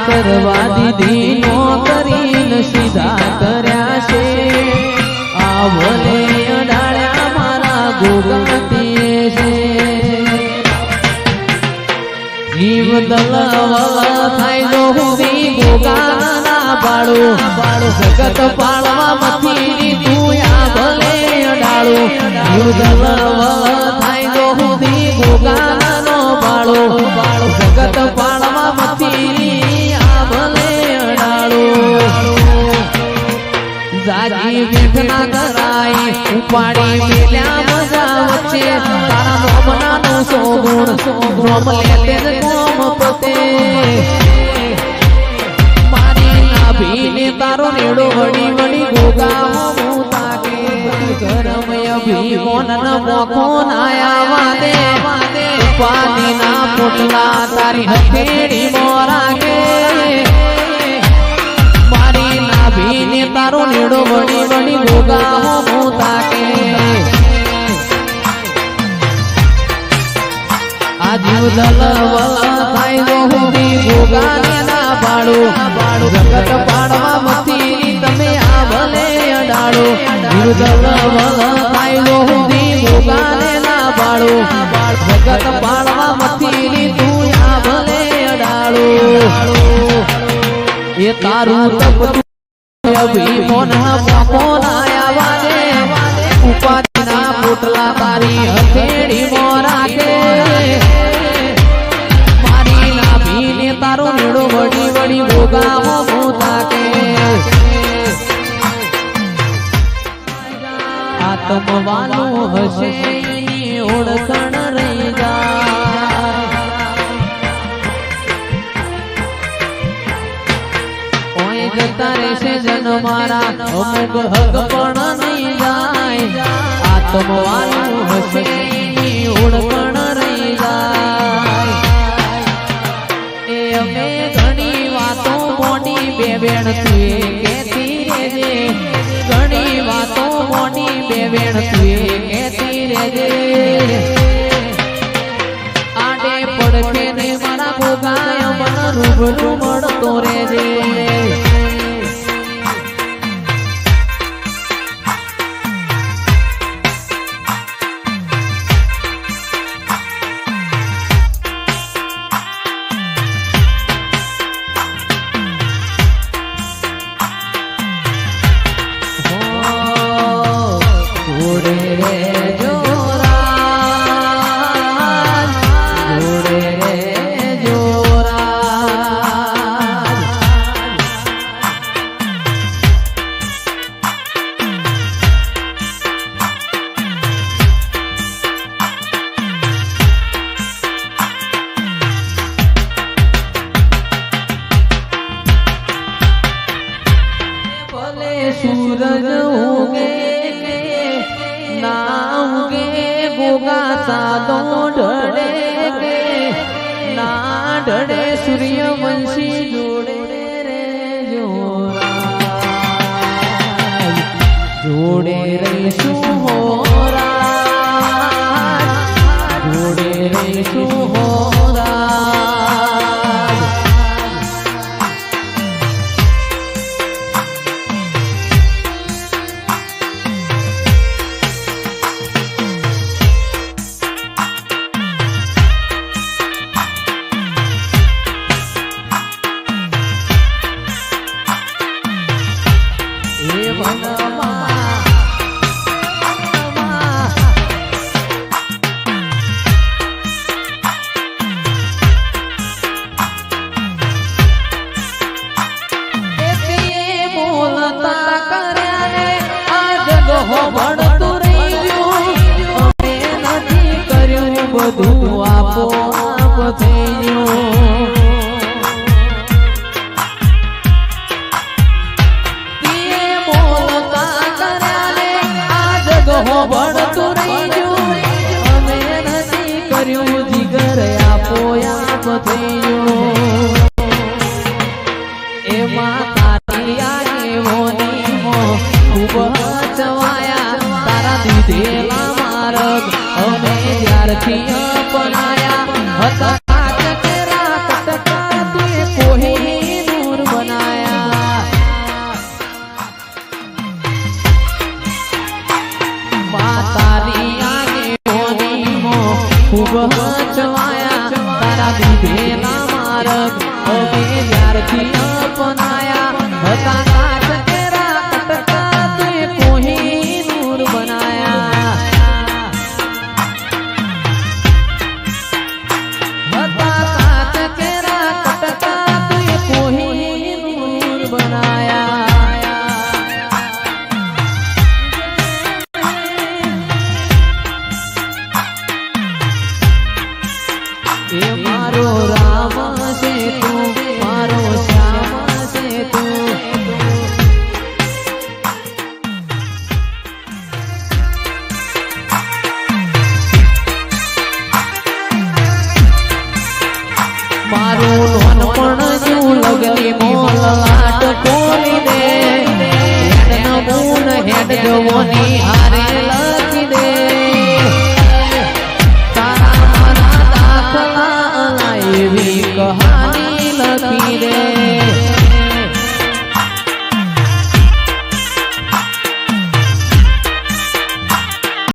કરવા દીધી નોકરીને સીધા કર્યા છે આ ભલે અડાળ્યા મારા ગોગમતીએ છે જીવ દલવલ થાય જો હુંદી ગોગાના પાડું જગત પાળવા મથી તું આ ભલે અડાળું જીવ દલવલ થાય જો હુંદી ગોગાનો પાડું જગત પાળવા મથી આ ભલે અડાળું જાજી વેઠના કરાઈ ઉપાડી મેલ્યા મજા વચ્ચે તારા નોમનાનું સોગુણ નોમ લેતે જ કોમ પતે મારી નાભીને તારો નેડો વળી વળી ગોગાઓ મુતાકે ગરમય ભી મોનન મોખો નાયા વાદે ઉપાદીના પોટલા તારી હથેળી મોરાકે ભીને તારો નેડો વળી વળી ગોગાઓ મુતાકે આ જીવ દલવલ થાય જો હુંદી ગોગાને ના પાડું જગત પાડવા મથી તમે આ ભલે અડાળો જીવ દલવલ થાય જો હુંદી ગોગાને ના પાડું જગત પાડવા મથી તું આ ભલે અડાળો એ તારું તપ અભી મોના મોનાયા વાદે ઉપાદીના પોટલા તારી હથેળી મોરાકે મારી નાભીને તારો નેડો વળી વળી ગોગાઓ મુતાકે આત્મવાનું હશે એની ઓળખાણ રહી જાય જતા રહેશે જન મારા અમુક હક પણ નહીં જાય આત્મવાનું હશે એની ઓળખાણ રહી જાય એ અમે ઘણી વાતો મોટી બે બેન તુએ કહેતી રહેજે ઘણી વાતો મોટી બે બેન તુએ કહેતી રહેજે આડે પડખે ને મારા ગોગાય મન રૂબરૂ મળતો રહેજે सूरज उगे ना उगे गोगा सादो ढड़े ना ढड़े सूर्यवंशी जोड़े रे जोड़े रे सुहोरा जोड़े रे सुहोरा अपनाया તારી આગેવાનીમો ખૂબ હચવાયા તારા દીધેલા માર્ગ અમે જ્યારથી અપનાયા હતા કાચ